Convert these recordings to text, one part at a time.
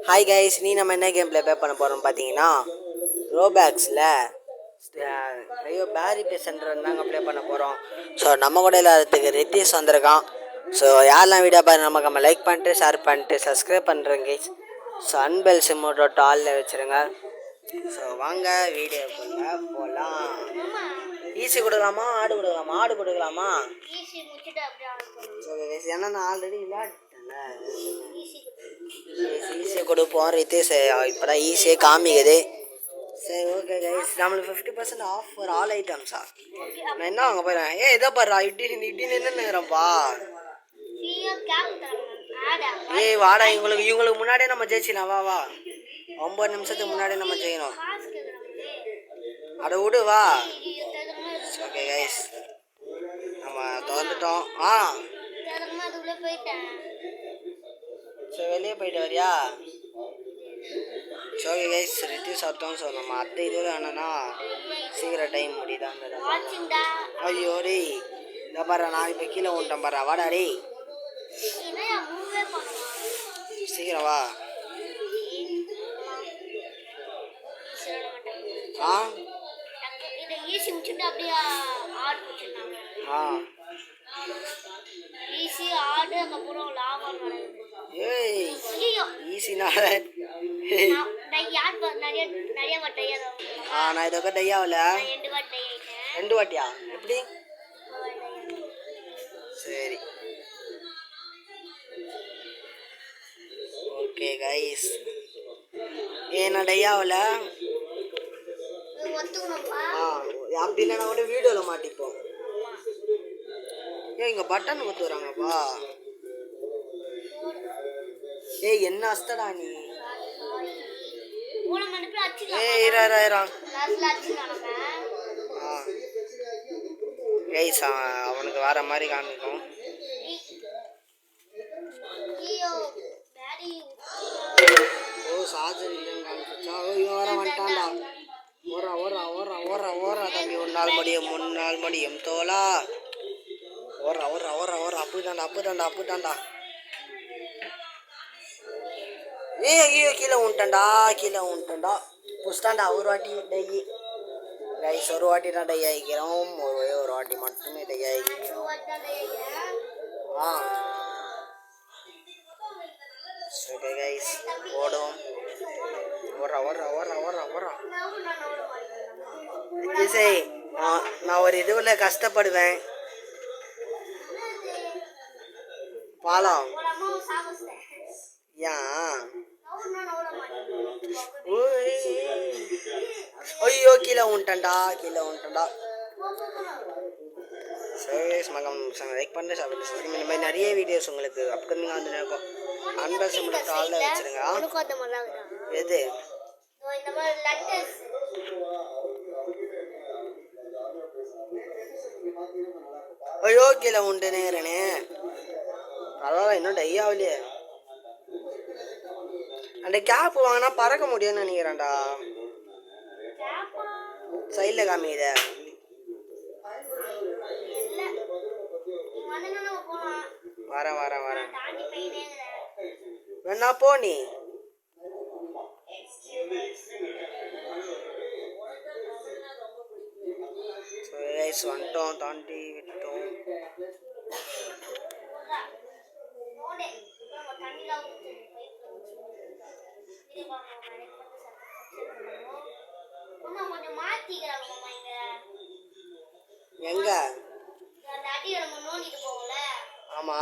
Hi guys, நீ நம்ம என்ன கேம் ப்ளே பண்ண போகிறோம் பார்த்தீங்கன்னா, ரோபேக்ஸில் ஐயோ பேரி பேசன்றது தாங்க ப்ளே பண்ண போகிறோம். ஸோ நம்ம கூட இல்லாததுக்கு ரித்தீஷ் வந்திருக்கான். ஸோ யாரெல்லாம் வீடியோ பாருங்க நம்ம லைக் பண்ணிட்டு ஷேர் பண்ணிட்டு சப்ஸ்கிரைப் பண்ணுறேங்க கைஸ். ஸோ அன்பெல் சிம்மோட ஆலில் வச்சுருங்க. ஸோ வாங்க வீடியோக்குள்ள போகலாம். ஈஸி கொடுக்கலாமா ஆடு கொடுக்கலாமா? ஆடு கொடுக்கலாமா? ஸோ ஏன்னா நான் ஆல்ரெடி விளையாட்டேன்ல, ஈஸியாக கொடுப்போம். ரித்தீஷ் இப்போ தான் ஈஸியாக காமிக்குது. சரி ஓகே கைஸ், நம்மளுக்கு 50% ஆஃப் ஃபார் ஆல் ஐட்டம்ஸா? நான் என்ன வாங்க போகிறேன்? இதை பாடுறா, இட்டி நின்றுறப்பா. வாடா, இவங்களுக்கு முன்னாடியே நம்ம ஜெயிச்சிடலாம். வா 9 நிமிஷத்துக்கு முன்னாடியே நம்ம ஜெயிக்கணும். அட விடு வா. ஓகே கைஸ், நம்ம திறந்துட்டோம். சரி வெளியே போயிட்டு வரியா? ஓகே கைஸ், ரித்தீஷ் சாப்பிட்டோம். ஸோ நம்ம அத்தை இதுவரை என்னன்னா சீக்கிரம் டைம் முடியுதான். ஐயோ டேய், இந்த பாரு நான் இப்போ கீழே விட்டேன் பாரு. வாடா டேய், சீக்கிரம் வா. நான் இதொക്കെ டையாவில் 2 வாட்டியா? எப்படி? சரி ஓகே கைஸ், நான் டையாவில் அப்படி இல்லைனா கூட வீடியோவில் மாட்டிப்போம். இங்கே பட்டன் ஊற்றுறாங்கப்பா. என்ன அஸ்தடா நீ? கைஸ் அவனுக்கு வேற மாதிரி காமிக்கும். சார்ஜர் இல்லைன்னு காமிச்சா. இவன் வர வந்துட்டான்டா. ஓரா தம்பி, 1 நாள் முடியும் 3 நாள் முடியும் தோலா. ஓரா அப்புதாண்டா. ஐயோ கீழே உண்டாண்டா புஸ்தாண்டா. ஒரு வாட்டி டை கைஸ், ஒரு வாட்டி தான் டை ஆகிக்கிறோம். ஒரு வாட்டி மட்டுமே டை ஆகிக்கிறோம். ஓகே கைஸ், ஓடும். ஓரா இசை. நான் ஒரு இதுவில் கஷ்டப்படுவேன். பாலம் ஐயோ கீழே உண்டாண்டா. சர்வீஸ் மகம் லைக் பண்ணுற இந்த மாதிரி நிறைய வீடியோஸ் உங்களுக்கு அப்கமிங்காக வந்து இருக்கும். அன்பர்ஸ் மட்டும் ஆளில் வச்சுருங்க. எது? ஐயோ கீழே உண்டு நேரனே. பரவாயில்ல, இன்னும் டை ஆகலையே. அந்த கேப் வாங்கினா பறக்க முடியும்னு நினைக்கிறேன்டா. சைடில் காமிக்குத. வரேன் வேணா போ நீ. வந்துட்டோம், தாண்டி விட்டோம். எங்க? ஆமா.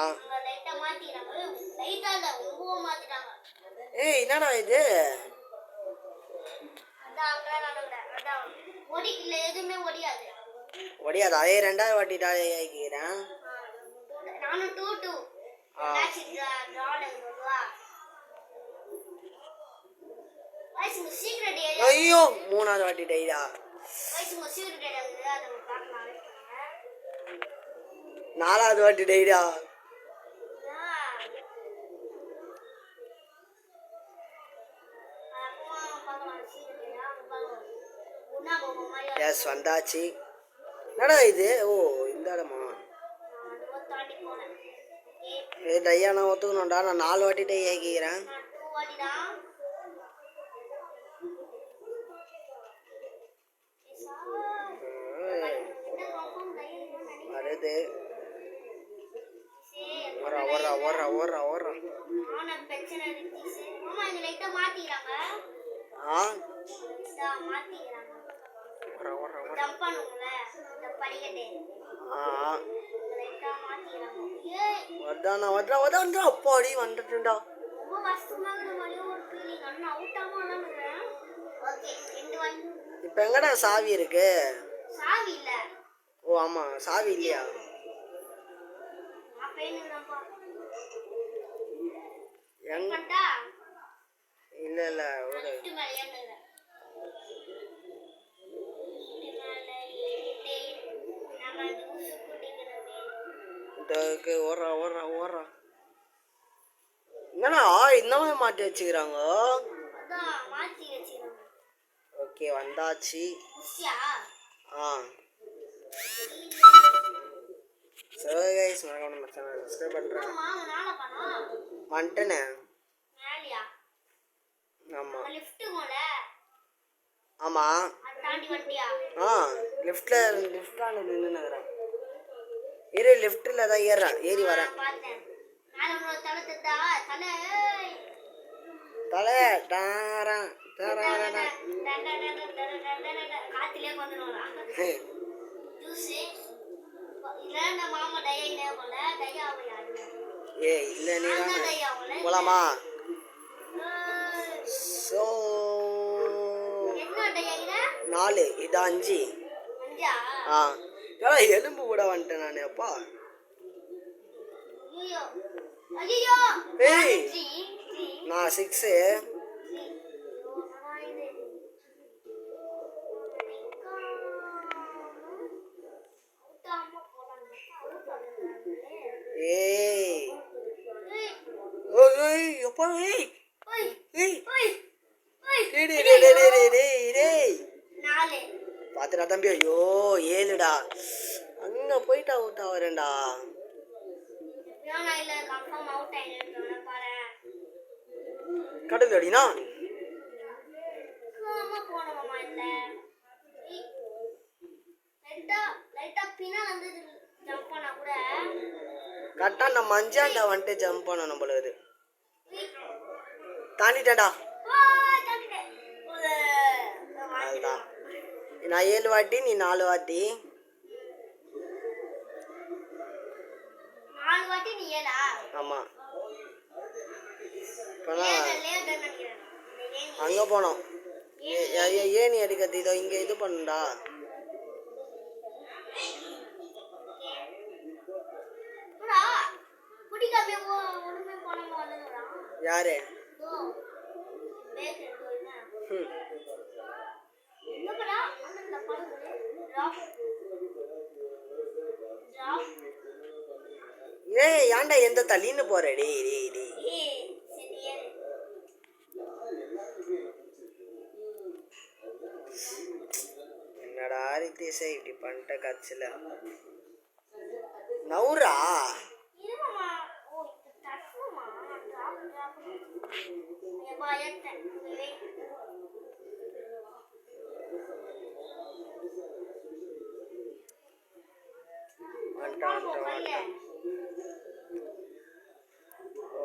என்னடா இது? ஒடியாது. அதே 2வது வாட்டி ஆகிக்கிறேன். ஐயோ 3வது வாட்டி டைடா. 4வது வாட்டி டைடா. எஸ் வந்தாச்சு. என்னடா இது? ஓ இந்த இடமா? ஏ டையா நான் ஒத்துக்கணும்டா. நான் 4 வாட்டி டை ஆக்கிக்கிறேன். வருது. ஓரா ஓரா ஓரா ஓரா ஓரா. ஆ ஓரா ஓரா ஓரா. ஆ வர்றானா வர்றா வர்றான்டா. அப்பாடி வந்துட்டுடா. இப்போ எங்கடா சாவி இருக்கு? ஓ ஆமா சாவி இல்லையா? இல்ல இல்ல ஒரு ஓடுறா ஓடுறா ஓடுறா. என்னடா இந்த மாதிரி மாட்டி வச்சுக்கிறாங்க. ஓகே வந்தாச்சு. ஆ சரி கைஸ், மறக்காம நம்ம சேனலை சப்ஸ்கிரைப் பண்ணுறேன். வந்துட்டேனே. ஆமாம் ஆமாம். ஆ லிஃப்டான நின்றுக்கிறேன். இரு லிஃப்ட்டில் தான் ஏறுறேன். ஏறி வரேன். தலை டாரன் டாரன். ஏ இல்ல நீ போலாமா? ஸோ 4 இது 5. ஆ எலும்பு கூட வந்துட்டேன் நான். அப்பா ஏய் நான் 6. ஏய் ஓய் அப்பா ஏய் ஏய் பாத்துடா தம்பி. ஐயோ 7டா. அங்க போயிட்டு அவுட் ஆகிறேன்டா. கடல் அடினா கரெக்டா நம்ம 5ஆண்டா வந்துட்டு ஜம்ப் பண்ண நம்மளுக்கு தாண்டிட்டேன்டா. அதுதான் நான் 7 வாட்டி நீ 4 வாட்டி. ஆமா அங்க போனோம். ஏனி எடுக்கிறது. இதோ இங்க இது பண்ணுடா. யாரு? ஏய் ஏன்டா எந்த தள்ளின்னு போற? டேய் டேய் டேய் என்னடா ரித்தீஷ் இப்படி பண்ணிட்ட கட்சியில் நவுரா.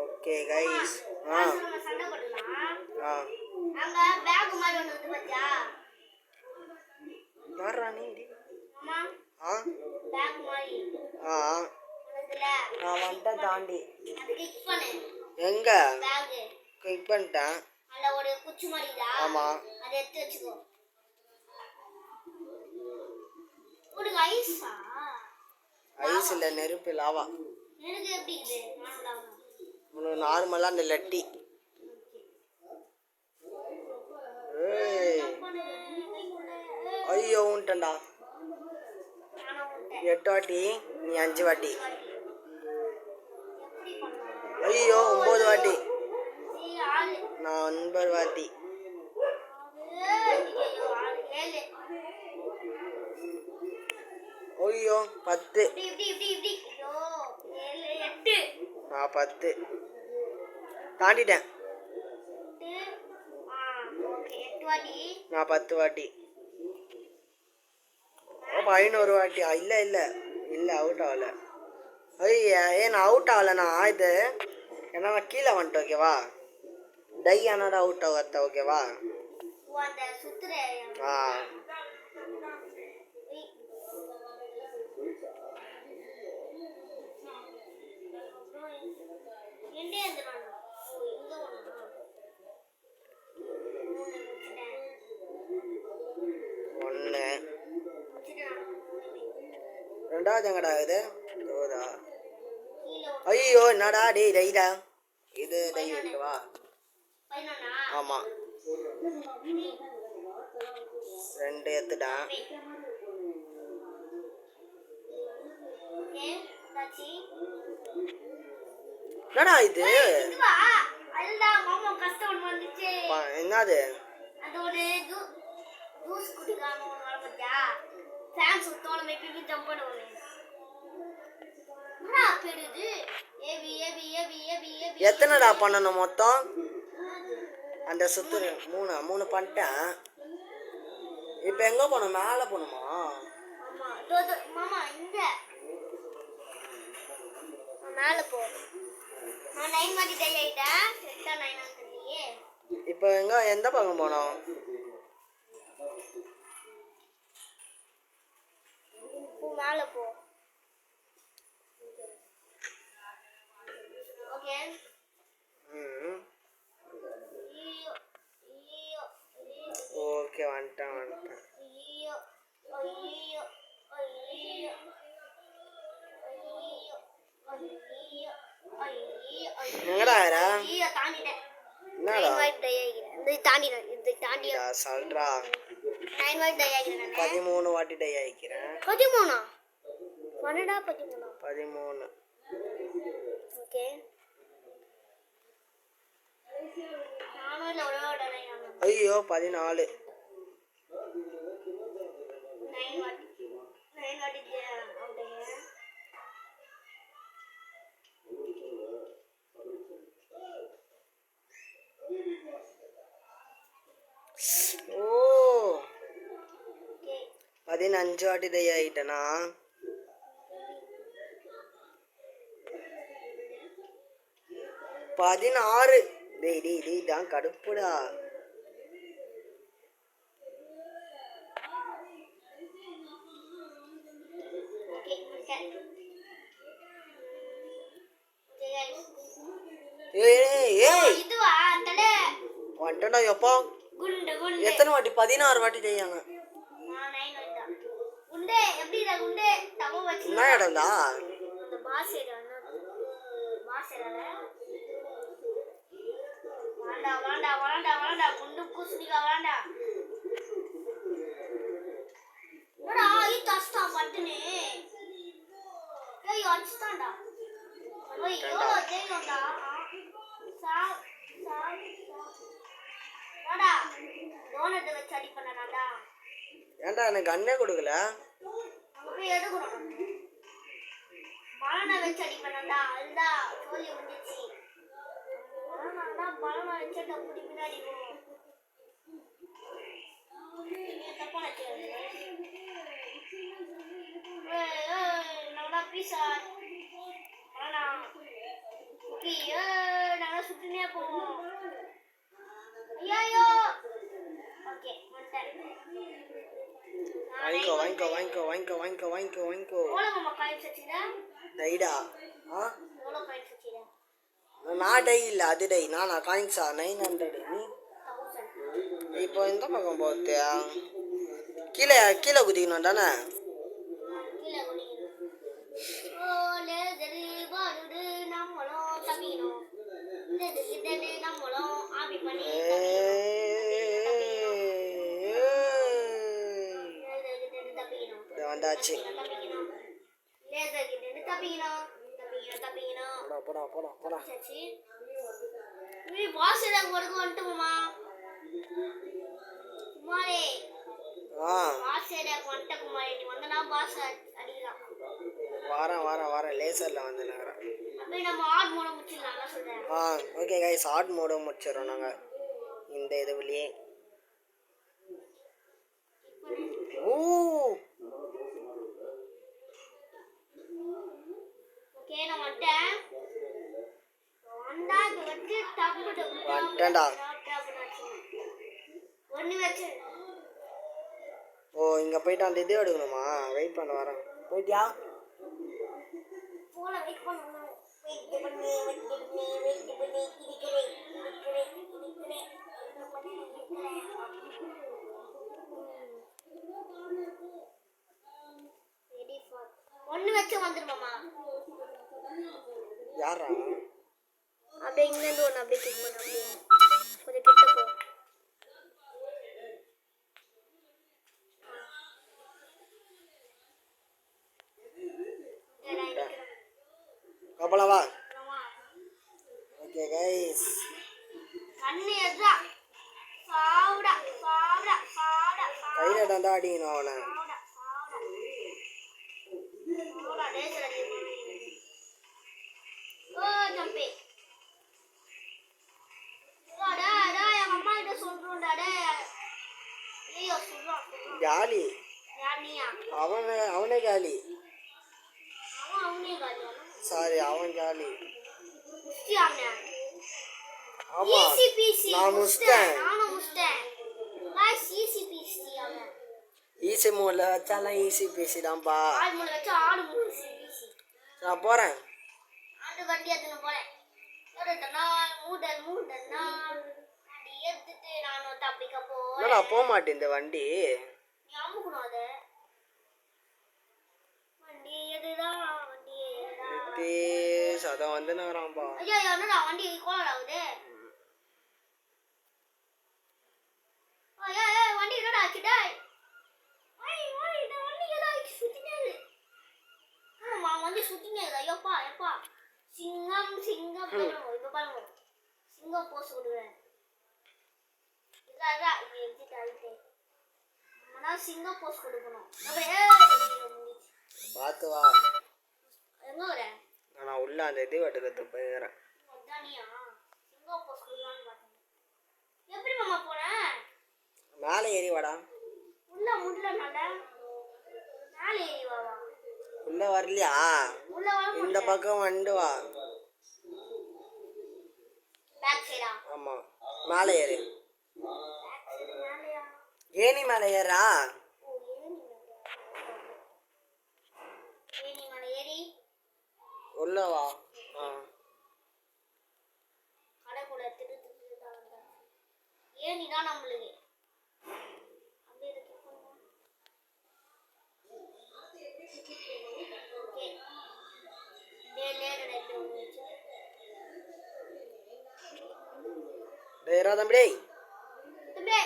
Okay guys. வந்துட்டேன் தாண்டி. எங்க கிளிக் பண்ணிட்டேன். ஆமா ஐஸ் இல்ல நெருப்பு லாவா. உனக்கு நார்மலா அந்த லட்டி. ஐயோ உன்ட்டா 8 வாட்டி நீ 5 வாட்டி. ஐயோ 9 வாட்டி நான் 9 வாட்டி. ஐயோ 10. நான் 10 தாண்டிட்டேன். நான் 10 வாட்டி. 500 வாட்டி. இல்லை இல்லை இல்லை, அவுட் ஆகலை. ஐயா நான் அவுட் ஆகலைண்ணா இது. ஏன்னா நான் கீழே வந்துட்டேன். ஓகேவா, டை ஆனாட அவுட் ஆகத்த. ஓகேவா. ஆ ஒன்று. ரெண்டாவது எங்கடா இது? ஓதா. ஐயோ என்னடா டேய் டைடா. இது டை. ஓகேவா. ஆமாம், 2 எடுத்துட்டேன். என்னடா இது? என்னது? எத்தனைடா பண்ணணும் மொத்தம்? அந்த சுத்து 3 பண்ணிட்டேன். இப்போ எங்கே போகணும்? மேலே போகணுமா? இப்போ எந்த பக்கம் போனோம்? மேலே போ. ஓகே வந்துட்டேன். எங்கடா சொல்றா? 13 வாட்டி டை ஆகிக்கிறேன். 13. ஓகே. ஐயோ 14. ஓ 15 வாட்டி டை ஆகிட்டேனா? 16. டேய் டேய் டேய் தான் கடுப்புடா. வந்துட்டா எப்போ? எத்தனை வாட்டி? 16 வாட்டி செய்யாங்க. என்ன இடம்டா? ஏன்டா எனக்கு அண்ணே கொடுக்கல? சுட்டுனே போவோம். ஐயோ ஓகே வாங்கிக்கோ. டைடா? நான் டை இல்லை, அது டை. நானா காயின்ஸா? 900. இப்போ எந்த பக்கம் போகுது? கீழே குதிக்கணும் தானே? வந்தாச்சு. போடா. வாரம் லேசர்ல வந்து நகரம். ஓகே கைஸ், ஹார்ட் மோட முடிச்சிடறோம் நாங்கள் இந்த இதுவிலேயே. ஓ வந்துட்டேன்டா. ஓ இங்கே போயிட்டு அந்த இது எடுக்கணுமா? வெயிட் பண்ண வரேன். போயிட்டியா? ஒண்ணு வச்சு வந்துருமாமா. யாரா? அப்படியே இங்கிருந்து ஒன்று அப்படியே கிளிக் பண்ண அப்படியே கொஞ்சம் கிட்ட போ. கப்பலவா? ஓகே கைஸ், கண்ணு எதா சாவுடா சாவுடா சாவுடா கையில தான் அடிக்கணும் அவனை. சாவுடா டேய் அடி. ஓ ஜம்பே டா டா என் அம்மா கிட்ட சொல்றோம்டா டேய். ஐயோ சொல்றோம் காலி. யானியா அவனே காலி. அவனே காலியா? சாரி, அவன் காலி. முஸ்டியாம்னா. ஆமா, நான் முஸ்டேன். நானும் முஸ்டேன். गाइस ஈஸி பீசி அவன். ஈஸி மோட்ல வச்சாலாம் ஈஸி பீசி தான்ப்பா. ஆடு மோட்ல வச்சா ஆடு பீசி. நான் போறேன். ஆடு வண்டி எடுத்து போறேன். ஓடடனா மூடனா அடி எடுத்துட்டு நான் தப்பிக்க போறேன். என்னடா போக மாட்டேன் இந்த வண்டி. நீ அமுக்கணும் அத. வண்டி எடுடா வண்டி எடுடா. டேய் சதா வந்து நாராம்பா. ஐயா என்னடா வண்டி கோலர் ஆகுது. ஐயா வண்டி என்னடா ஆச்சு டேய். ஓய் இந்த வண்டி ஏதோ சுத்தினேது. ஆமா வண்டி சுத்தினேது. ஐயோப்பா எப்பா சிங்கம் இப்ப பாருங்க சிங்கம் போஸ் கொடுவேன். இதா இது எக்ஸிட் ஆயிட்டே. ஆனா சிங்கம் போஸ் கொடுக்கணும். அப்படியே பாத்து வா. எங்க வர? நான் உள்ள அந்த இது வட்டத்துக்கு போயிறேன். அதானியா சிங்கம் போஸ் கொடுக்கலாம்னு பார்த்தேன். எப்படி மாமா போற? மேலே ஏறி வாடா. உள்ள முள்ளனால மேலே ஏறி வா. உள்ள வரலையா? உள்ள வர இந்த பக்கம் வந்து வா. பேக் சைடா? ஆமா, மேலே ஏறு. மேலேயா? ஏனி மேலே ஏறா. ஓ ஏனி மேலே ஏறி உள்ள வா. கடைக்குள்ள திருத்து தான். ஏனி தான் நம்மளுக்கு அப்படியே இருக்கு. ஓகே டேய் டேய் ராதம் டேய். தம்பி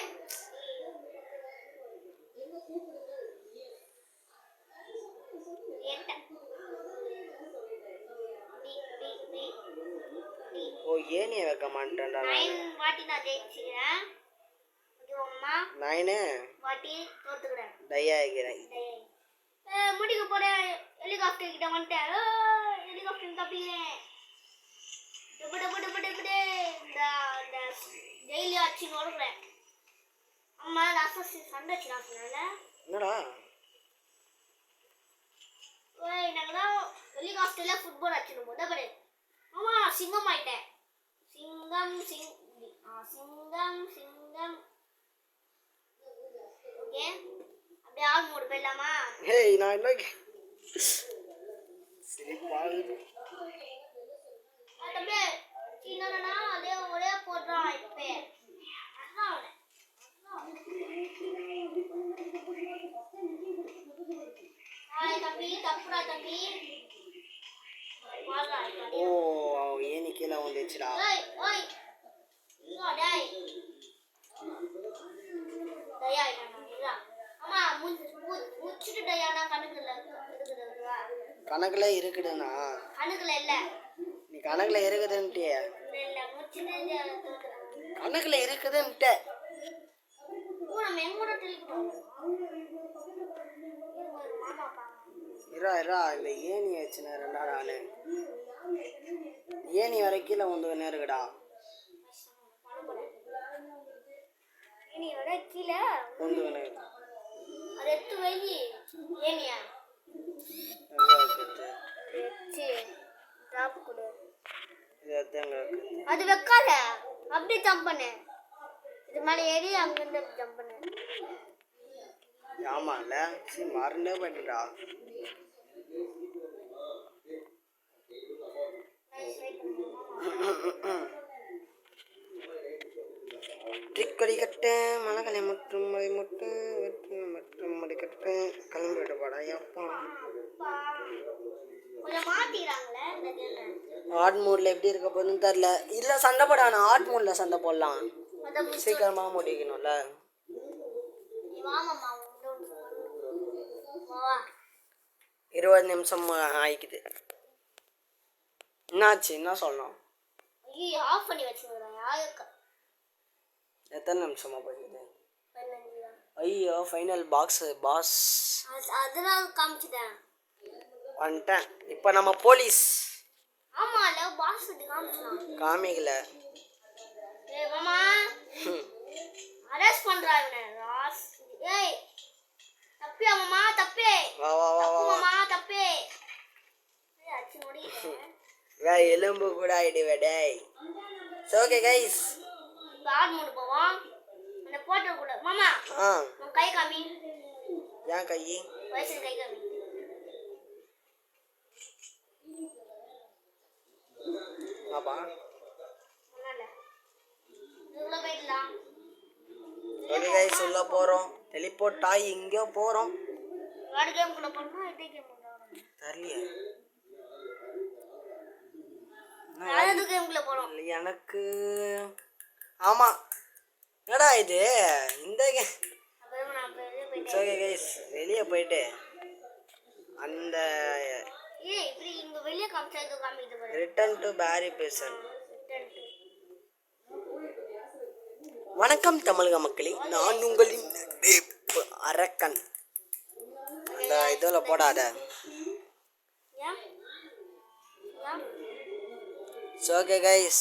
ஓ ஏனிய வைக்க மாட்டேன்டா. 9 வாட்டி நான் ஜெயிச்சிட்டேன். ஓகேவாம்மா? 9 வாட்டி தோத்துக்கிறேன். டை ஆகிறேன். முடிக்க போறேன். ஹெலிகாப்டர் கிட்ட வந்துட்டேன். ஹெலிகாப்டர் தப்பிக்கிறேன். இந்த ஜெயிலி ஆச்சு நோடுறேன். அம்மா லாஸ்ட் சண்டை சொன்னால என்னடா? ஓய் நாங்க தான் ஹெலிகாப்டர்ல ஃபுட்பால் ஆச்சுன்னு போதா பாரு. அம்மா சிங்கம் ஆயிட்டேன். சிங்கம் ஓகே அப்படியே ஆல் மோட் போயிடலாமா? ஹேய் நான் என்ன சரி பால் தம்பி சின்னனா அதே ஒரே போடுறான் இப்ப. அதான் ஹாய் தம்பி தப்புடா தம்பி. ஓ ஏனி கீழே வந்துச்சுடா. ஓய் டேய் டயா இல்ல அம்மா முச்சிட்டு டயானா கணக்குல இருக்குதுடா. கணக்குல இருக்குதுண்ணா. கணக்குல இல்ல. நீ கணக்குல இருக்குதுன்ட்டிய. இல்ல முச்சிட்டு கணக்குல இருக்குதுன்ட்ட. ஓ நம்ம எங்கோட டெலிகோம். இரா இந்த ஏனி வச்சுனா ரெண்டா நாளு. ஏணி வரை கீழே வந்து இருக்குடா. ஏனி வர கீழே வந்து அது எடுத்து வை. ஏனியா வச்சு ட்ராப் கொடு. அது வைக்காத, அப்படியே ஜம்ப் பண்ணு. இது மேலே ஏறி அங்கிருந்து ஜம்ப் பண்ணு. ஆமாம்ல, சரி மறந்தே பண்ணிட்டா. ட்ரிக்கடி கட்ட மலகளை மற்றும் மலை முட்டு வெற்றி மற்றும் மடிக்கட்டு கிளம்பி விடப்படா. எப்பா கொஞ்சம் மாத்திக்கிறாங்களே இந்த கேம். ஆட் மோட்ல எப்படி இருக்க போகுதுன்னு தெரில. இல்லை சண்டை போடானா, ஆட் மோட்ல சண்டை போடலாம். சீக்கிரமாக முடிக்கணும்ல. 20 நிமிஷம் ஆயிக்குது. என்னாச்சு, என்ன சொல்லணும்? ஆஃப் பண்ணி வச்சுக்கிறேன். எத்தனை நிமிஷமா போயிடுது? ஐயோ ஃபைனல் பாஸ். அதெல்லாம் காமிச்சிட்டேன். வந்துட்டேன். இப்போ நம்ம போலீஸ். ஆமால பாஸ் காமிச்சான். காமிக்கல. ஏய் மாமா, அரெஸ்ட் பண்றாங்க. ராஸ் ஏய் தப்பியா மாமா, தப்பே. வா வா வா வா மாமா தப்பே. ஏய் அச்சி ஓடிட்டே. வே எலும்பு கூட ஆயிடுவே டேய். ஓகே गाइस, ஆட் மூடு போவோம். அந்த போட்டோ கூட மாமா உன் கை காமி. ஏன் கை? வயசு கை காமி. பாப்பா ஒண்ணல இதுல போய்டலாம். ஓகே गाइस, உள்ள போறோம். டெலிபோர்ட் ஆகி எங்க போறோம்? வாட் கேம் குள்ள போறோம். இதே கேம் போறோம். தெரியல. நான் கேம் குள்ள போறோம். எனக்கு ஆமா. என்னடா இது இந்த அப்புறம் நான் போய் ஓகே गाइस, வெளிய போயிட்டு அந்த ஏய் இப்படி இங்க வெளிய காமிச்சது காமிக்குது பாரு. Return to Peri passion. வணக்கம் தமிழக மக்களே, நான் உங்களின் அரக்கன். அந்த இதுல போடாத. ஓகே गाइस,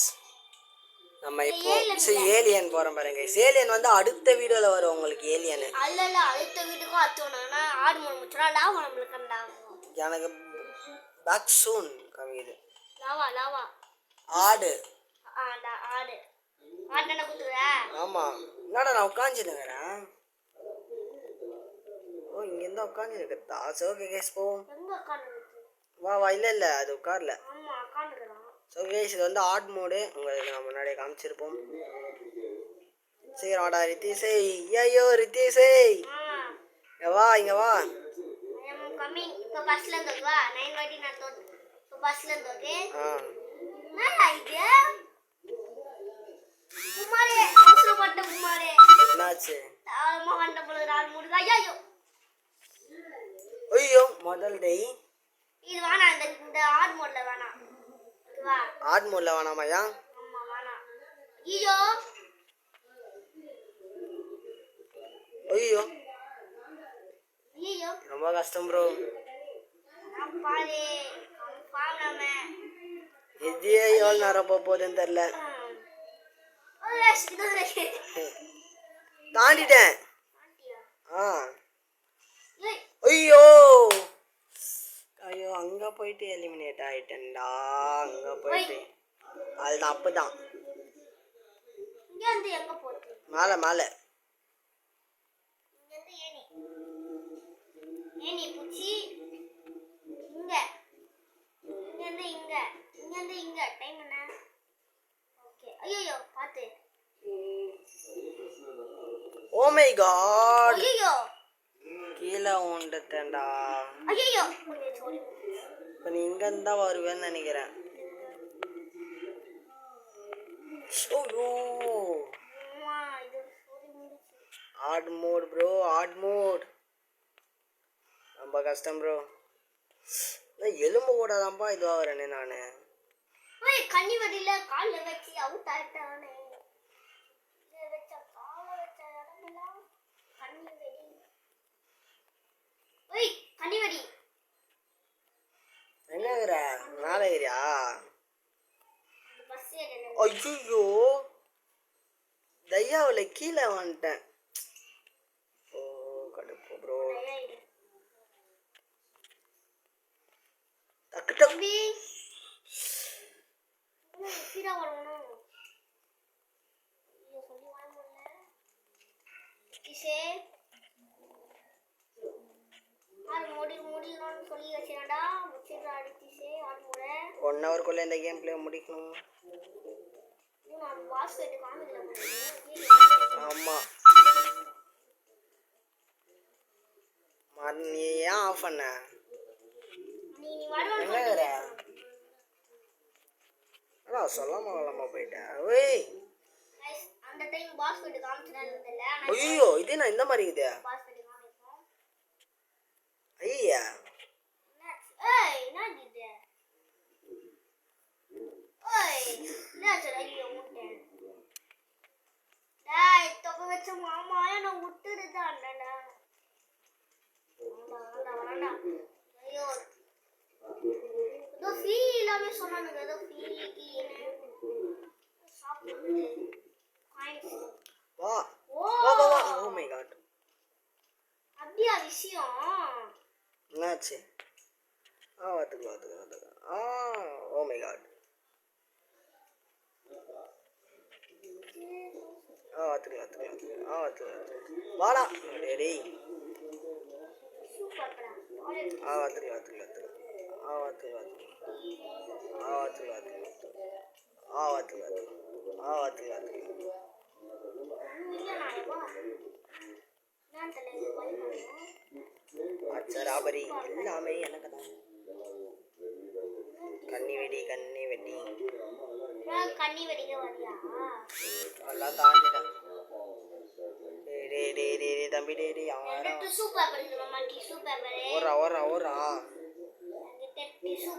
நம்ம இப்போ ஏலியன் போறோம் பாருங்க गाइस. ஏலியன் வந்து அடுத்த வீடியோல வரும் உங்களுக்கு. ஏலியன் அல்ல அடுத்த வீட்டுக்கும் அத்தோனா ஆடு மூணு முச்சரா லாவா நம்மளுக்கு கண்டாங்க. எனக்கு பேக் சூன் கமிது. லாவா ஆடு. ஆடு ஆட்டன குத்துற. ஆமா, என்னடா நான் உட்கார்ந்திருக்கேன். ஓ இங்க இருந்தா உட்கார்ந்திருக்கதா. ஓகே गाइस போவோம். எங்க உட்கார்ந்திருக்கு? வா வா. இல்ல அது உட்கார்ல. ஆமா உட்கார்ந்திருக்கான். ஸோ गाइस, இது வந்து ஆட் மோடு. உங்களுக்கு நான் முன்னாடியே காமிச்சிருப்போம். சீக்கிரம் வாடா ரித்தீஷ். ஐயோ ரித்தீஷ், வா இங்க வா. ஐ அம் கமிங். இப்போ பஸ்ல இருந்து வா. 9 வாட்டி நான் தோத்து. இப்போ பஸ்ல இருந்து ஓகே. நான் ஐடியா குமாரே பஸ்ல போட்ட குமாரே. என்னாச்சு? அம்மா வண்ட போல ஆள் மூடுதா. ஐயோ ஐயோ முதல் டேய். இது வேணா, இந்த ஆட் மோட்ல வேணா. வா ஆட் மோட்ல வேணாமாயா? ஆமா வேணா. ஐயோ ஐயோ ஐயோ ரொம்ப கஷ்டம் ப்ரோ. நான் பாரு பாவனாம இது எவ்வளோ நேரம் போகுதுன்னு தெரில. தாண்டிட்டேன். ஐயோ ஐயோ அங்க போயிட்டு எலிமினேட் ஆயிட்டேன்டா. அங்க போயிட்டு அதுதான் அப்பதான். இங்க வந்து எங்க போறது? மேல மேல. இங்க வந்து ஏனி புச்சி இங்க. இங்க வந்து இங்க டைம் என்ன? ஓகே. ஐயோ பாத்து. ஓ மை காட், ஐயோ கீழே உண்டுட்டேன்டா. ஐயோ இப்போ நீ இங்க இருந்தா வருவேன்னு நினைக்கிறேன். Hard mode bro, hard mode ரொம்ப கஷ்டம் ப்ரோ. எலும்பு கூட தான்ப்பா இதுவாக வரேனே நான். கண்ணி வடியில கால்ல வச்சு அவுட் ஆயிட்டானே. வச்ச கால வச்ச இடமெல்லாம் கண்ணி வடி. கண்ணி வடி என்ன மேலே ஏரியா? ஐயோ தையாவில் கீழே வந்துட்டேன். ஓ கடுப்பு ப்ரோ. டக்கு டக்கு தம்பி சீரா வரணும். ஐயோ சொல்லி வாங்க முடியல. கிஷே ஆறு முடியணும்னு சொல்லி வச்சிடா. முடிச்சிடா அடிச்சிஷே ஆறு முறை 1 ஹவருக்குள்ளே இந்த கேம் பிளே முடிக்கணும். நான் பாஸ் கேட்டு காமிக்கல. ஆமாம் நீ ஏன் ஆஃப் பண்ண? நீ வரணும் எங்க இருக்கிற? அதான் சொல்லாம வல்லாம போயிட்டேன். ஓய் அந்த டைம் பாஸ் கேட்டு காமிச்சதா இல்ல. ஐயோ இது நான் இந்த மாதிரி இருக்குது. பாஸ் கேட்டு காமிப்போம். ஐயா ஏய் என்ன இது? ஏய் என்ன சொல்ற? ஐயோ முட்டேன். டேய் தொகை வச்ச மாமா என்ன விட்டுடுதான்டா. வேண்டாம். ஐயோ ஏதோ ஃப்ரீ இல்லாம சொன்னானுங்க. ஏதோ ஃப்ரீக்கு சாப்பிட்டு காயின்ஸ். வா ஓ வா வா வா. Oh my God. அப்படியா விஷயம்? என்னாச்சு? வாத்துக்கு. Oh my God. வாத்துக்கு. வாடா டேய். சூப்பர்டா. வாத்துக்கு. ராபரி எல்லாமே எனக்கு தான். கண்ணி வெடி கண்ணி வெடிக்க வரியா? எல்லாம் தாண்டிட்டேன். டேய் தம்பி டேய் யாரா டிஷ்யூ பேப்பர் இருக்கு மாமா. டிஷ்யூ பேப்பர் ஓரா என்கிட்ட டிஷ்யூ.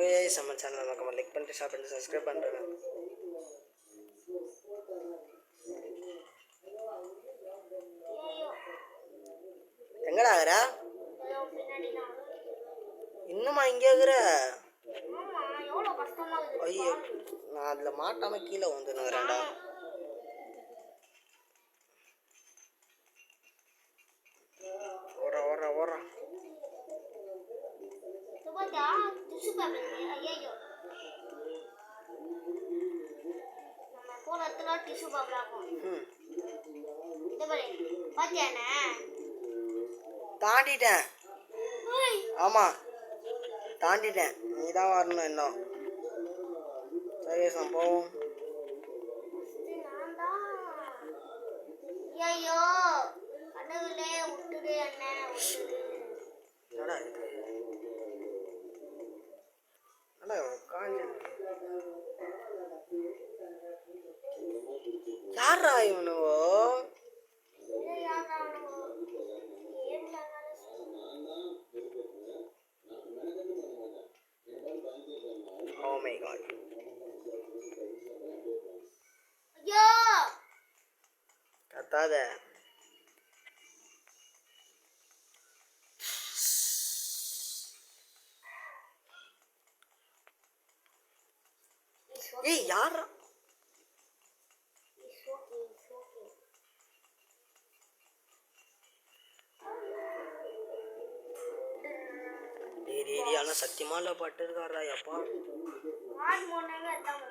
ஏய் நம்ம சேனலை மறக்காம லைக் பண்ணிட்டு ஷேர் பண்ணிட்டு சப்ஸ்கிரைப் பண்ணுறேன். எங்கடா இருக்கிற? இன்னுமா இங்கே இருக்கிற? ஆமா எவ்வளவு கஷ்டமா இருக்கு. ஐயோ நான் அதில் மாட்டாம கீழே வந்துனுங்கிறேன்டா. ஓரா சுபாதா டிஷ்யூ பேப்பர். ஐயோ நம்ம போறதுல டிஷ்யூ பேப்பர் ஆகும். இந்த பாரு பாத்தியானே? தாண்டிட்டேன். ஓய் ஆமாம் தாண்டிட்டேன். நீ தான் வரணும் இன்னும். சரி போவோம். ஐயோ கடவுளே விட்டுடு என்ன விட்டுடு. என்னடா இது? யாரா இவனுவோ? Oh my god. ஐயோ கத்தாத. ஏய் யாரா? டேய் ஆனா சத்தியமால பட்டு இருக்காரா அப்பா. ஆன் போனாங்க அதான்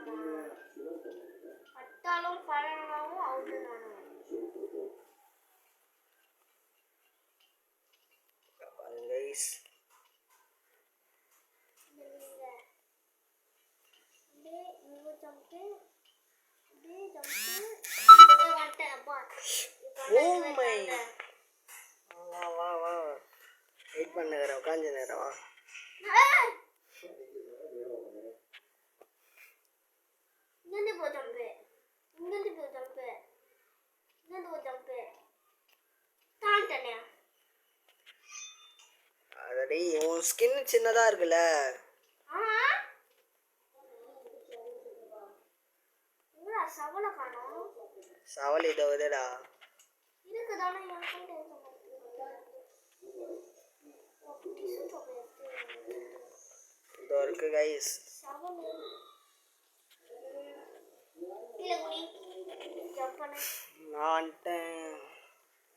பட்டாலும் பழனாவும் அவுட்டு நானும். கைஸ் ஓ மை வா வெயிட் பண்ணுகிறேன். உட்காந்து நேரம் வா. அதடி உன் ஸ்கின் சின்னதா இருக்குல்ல. சவல் இதை விதடா. இதோ இருக்கு கைஸ். பண்ணு. நான் வந்துட்டேன்.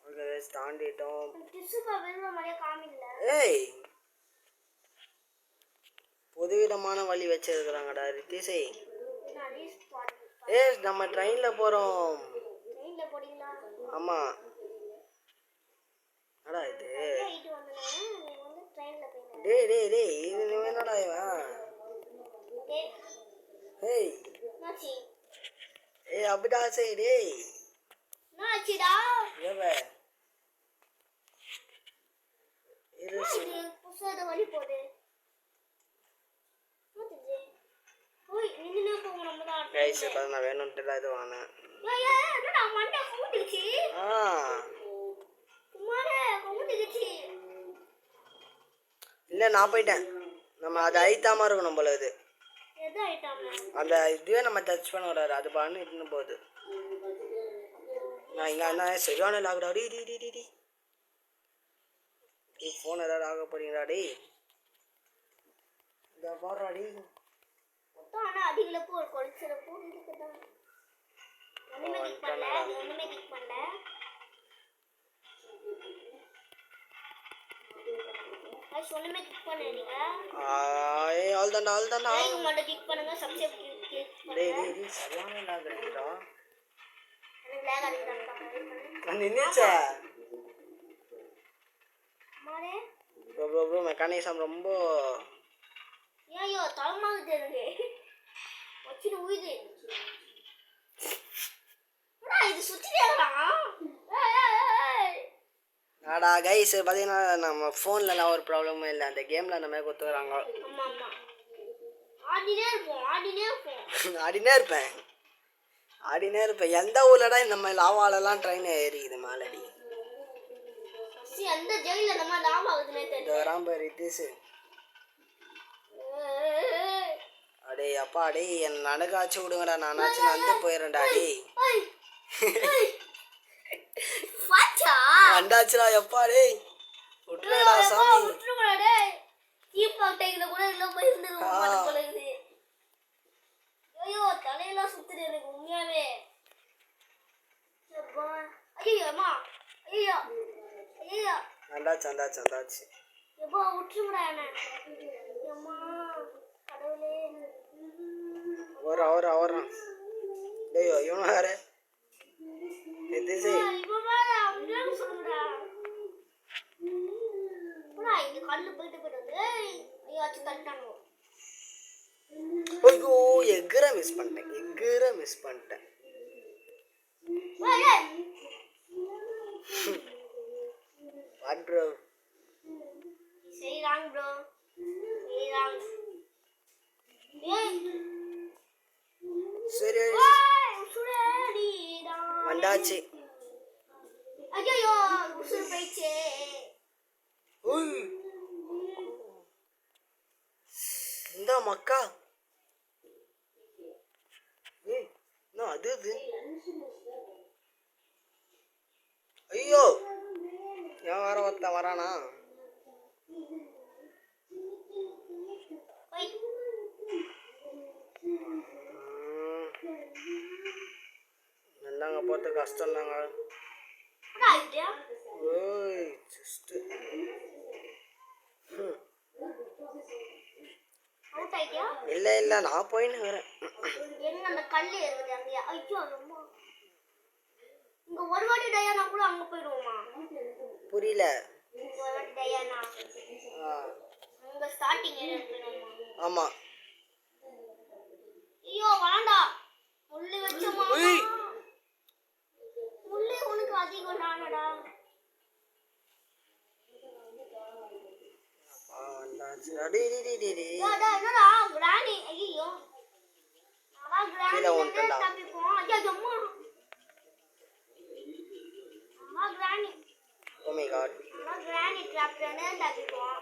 ஓகே தாண்டிட்டோம். டிஸ்ஸுப்பா வெளில மாதிரியே காமிக்கல. ஏய் புதுவிதமான வழி வச்சிருக்கிறாங்கடா ரித்திஷை. நான் ரீஸ் பாட்டு. ஏய் நம்ம ட்ரெயினில் போகிறோம். ட்ரெயின்ல போறீங்களா? ஆமாம். என்னடா இது? போயிட்டு வந்தேன். நீ வந்து ட்ரெயின்ல போயிங்க. டேய் இது நீ என்னடா இவன்? ஏய் நாச்சி. ஏய் அப்படிடா சரி டேய். நாச்சிடா. ஏவே இரு இது புதுசாக வழி போகுது. நாச்சி. ஓய் நின்னு போங்க நம்ம தான். கைஸ் இப்போ நான் வேணும்ட்டு தான் இது வாங்கினேன். ஏய் என்னடா மண்டை கூட்டிச்சு. குமாரே கூட்டிச்சு. இல்லை நான் போயிட்டேன். நம்ம அதை அழித்தாமல் இருக்கணும் போல இது. எது ஐட்டம்ல? அந்த இதுவே நம்ம டச் பண்ண விடாது. அது பான்னு இன்னும் போகுது. நான் இங்கே என்ன சரியான லாக்டா. டி ஃபோன் ஏதாவது ஆக போறீங்களா டி? இந்த பாடுறாடி. மொத்தம் ஆனால் அதிகளப்போ ஒரு குறைச்சிறப்போ இதுக்கு தான். ஒன்றுமே கிளிக் பண்ணல. ஒன்றுமே கிளிக் பண்ணல. ஒன்றுமே கிளிக் பண்ணீங்க. ஏய் ஆல் தாண்டா லைக் மட்டும் கிளிக் பண்ணுங்க. சப்ஸ்கிரைப் கிளிக் பண்ணுங்க. டேய் சரியான லாக்டா. எனக்கு லேக் அடிக்குதான்னு நான் நின்னுச்சே. மாரே ப்ரோ மெக்கானிசம் ரொம்ப ஐயோ தலமாகுது எனக்கு. வச்சுட்டு உயிது. இது சுற்றிடலாம். நாடா கைஸ் பார்த்தீங்கன்னா நம்ம ஃபோன்லலாம் ஒரு ப்ராப்ளமும் இல்லை. அந்த கேமில் அந்த மாதிரி கொடுத்துக்கிறாங்க. ஆமாம் ஆமாம். ஆடினே இருப்பேன். எந்த ஊர்லடா இந்த மாதிரி லாவாலெல்லாம் ட்ரெயின் ஏறிக்குது மேலடி? எந்த ஜெயில நம்ம லாபம் ஆகுதுன்னே தெரியல. ராம்ப ரித்தீஷ் அடே அப்பா அடே என் நடக்காச்சு விடுங்கடா. நானாச்சும் நடந்து போயிடுறேன்டா டே. வந்தாச்சுடா எப்பா டே. விட்டுறடா சாமி. ஐயோ தலையெல்லாம் சுத்துது எனக்கு உண்மையாவே. ஐயோ அம்மா. ஐயோ வந்தாச்சு. எப்போ விட்டுருடா என்ன. அம்மா கடவுளே. வரான். டேய் இவன் வேற ரித்தீஷ். இவன் வேற அப்படியே சொல்லுடா. புடா இந்த கல்லு போயிட்டு வந்து ஐயோ அச்சு தட்டானோ. ஐயோ எக்கற மிஸ் பண்ணிட்டேன். What bro? சரி ராங் ப்ரோ. சரி வந்தாச்சு. ஐயோ உசுறு போயிடுச்சே. இந்த மக்கா என்ன அது? ஐயோ ஏன் வேற ஒருத்தன் வரானா? என்னங்க போகிறது கஷ்டம் தாங்க. ஓய் ஜஸ்ட் இல்லை நான் போயின்னு வரேன். எங்க அந்த கல்லு இருக்குது அங்கயா? ஐயோ ரொம்ப இங்க ஒரு வாட்டி டயானா கூட அங்க போயிடுவோமா? புரியல. ஒரு வாட்டி டயானா அங்க ஸ்டார்டிங் ஏரியா போயிடுவோமா? ஆமா. ஐயோ வேண்டா. முள்ளு வச்சமா. முள்ளு உனக்கு அதிகம் நானடா. என்னடா கிராணி. ஐயோ அதான் கிராணி தப்பிப்போம். ஐயோ அம்மா அம்மா கிராணி. Oh my god. அம்மா கிராணி ட்ராப்லனே தப்பிப்போம்.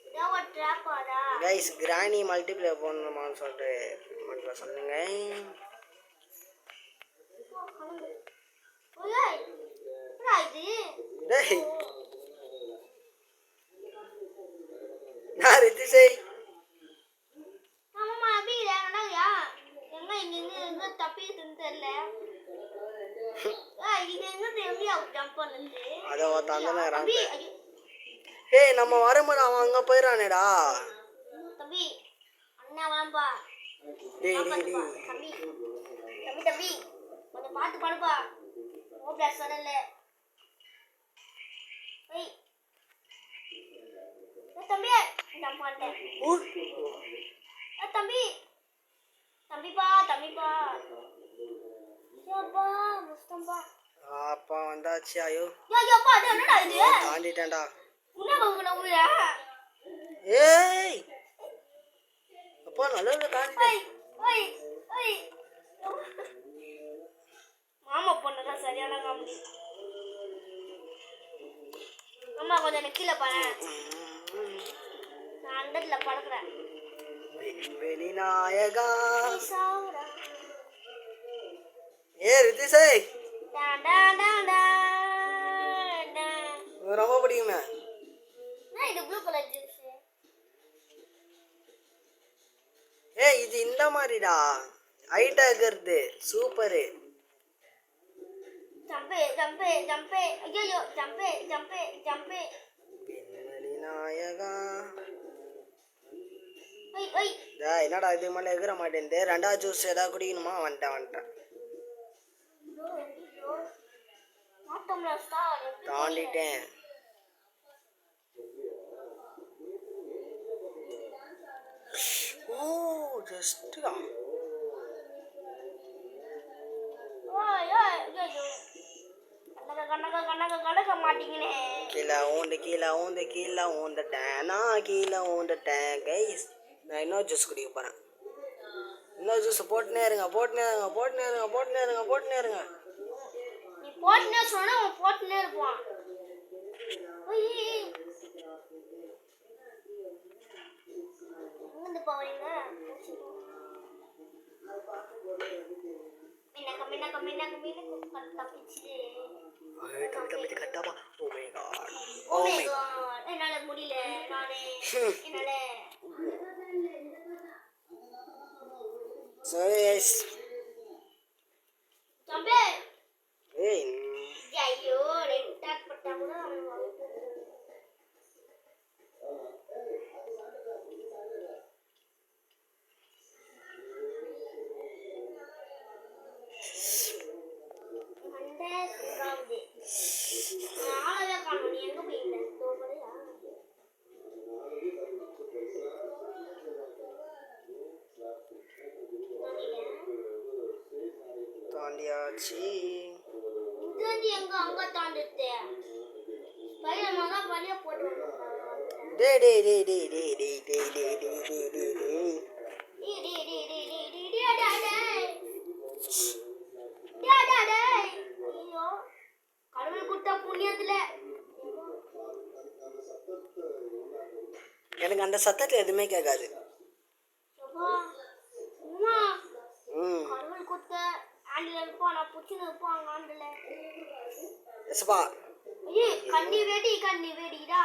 இதோ ஒரு ட்ராப் ஆடா. गाइस கிராணி மல்டிப்ளே பண்ணனுமான்னு சொல்லிட்டு மட்டும் சொல்லுங்க. ஓய் ரைட். டேய் நான் ரித்திஷ். ஆமாமா அப்படியே என்னடா எங்க இங்க தப்பிட்டு தெரியல. இது என்ன எப்படி அவர் ஜம்ப் பண்ணது அதை ஒருத்தன் தானே தம்பி ஐயோ, ஏய் நம்ம வரும்போது அவன் அங்கே போயிடறானேடா. தம்பி அண்ணா வாம்பா டேய் டேய் தம்பி டேய் தம்பி தம்பி கொஞ்சம் பார்த்து பண்ணுப்பா ஓ பிளஸ் வரல ஏய் தம்பி ஜம்ப் பண்ணிட்டேன் தம்பி தம்பிப்பா தம்பிப்பா யப்பா முஸ்தம்பா அப்பா வந்தாச்சு. ஐயோ யப்பா அது என்னடா இது தாண்டிட்டேன்டா. உன்ன பங்குன ஊரா ஏய் அப்பா நல்ல தாண்டிட்டேன். ஓய் ஓய் மாமா பொண்ணுதான் சரியான காமெடி. அம்மா கொஞ்சம் எனக்கு கீழே பாரு நான் அண்டர்ல படுக்கிறேன். வெளிநாயகா ஏ ரித்திஷே ரொம்ப பிடிக்குமே. இது ப்ளூ கலர் ஜூஸ் ஏய் இது இந்த மாதிரிடா ஹைட் ஆகிறது சூப்பரு. ஜம்பே ஜம்பே ஜம்பே ஐயோ ஜம்பே ஜம்பே ஜம்பே நாயகா ஓய் ஓய் என்னடா இது மேலே எகிற மாட்டேன். ரெண்டாவது ஜூஸ் ஏதாவது குடிக்கணுமா? வந்துட்டேன் தாண்டிட்டேன். ஓ ஜஸ்டா கணக்க மாட்டீங்கனே. கீழே ஊந்துட்டேன் நான் கீழே ஊந்துட்டேன் கைஸ். நான் இன்னொரு ஜூஸ் குடிக்க போகிறேன். இன்னொரு ஜூஸ் போட்டுனே இருங்க நீ போட்டுனே சொன்னா அவன் போட்டுனே இருப்பான். எங்கிருந்து போவீங்க? மின்னக்க தப்பிச்சு. Oh my God. என்னால முடியல நானே என்னால தம்பி ஐயோ ரெட் டாக் பட்டா கூட அவன் ஆளவே காணும். நீ எங்க போயிருந்த? தாண்டியாச்சு. இங்க எங்க அங்க தாண்டிட்டு பையன் மகா வலிய போட்டு டேய் டேய் டேய் டேய் டேய் கடவுள் கொடுத்த புண்ணியத்துல எனக்கு அந்த சத்தத்தில் எதுவுமே கேட்காது. கடவுள் கொடுத்த ஆண்டில் இருப்பான். நான் புச்சுன்னு இருப்பான் அங்க ஆண்டில். கண்ணி வேடிடா.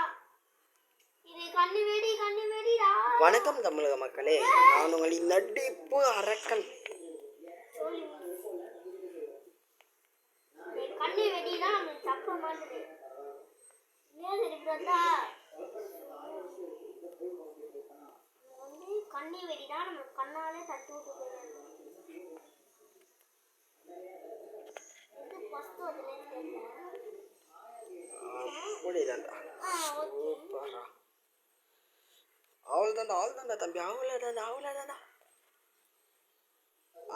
இது கண்ணி வேடிடா. வணக்கம் தமிழக மக்களே, நான் உங்களின் நடிப்பு அரக்கன். கண்ணி வெடினா நமக்கு தப்ப மாதிரி ஏன் இருக்கிறதா கண்ணி வெடினா நம்ம கண்ணாலே தட்டி விட்டு போயிடலாம். இது ஃபர்ஸ்ட் அதுல தெரியல. அப்படிதான்டா சூப்பரா. அவ்வளோதான்டா தம்பி,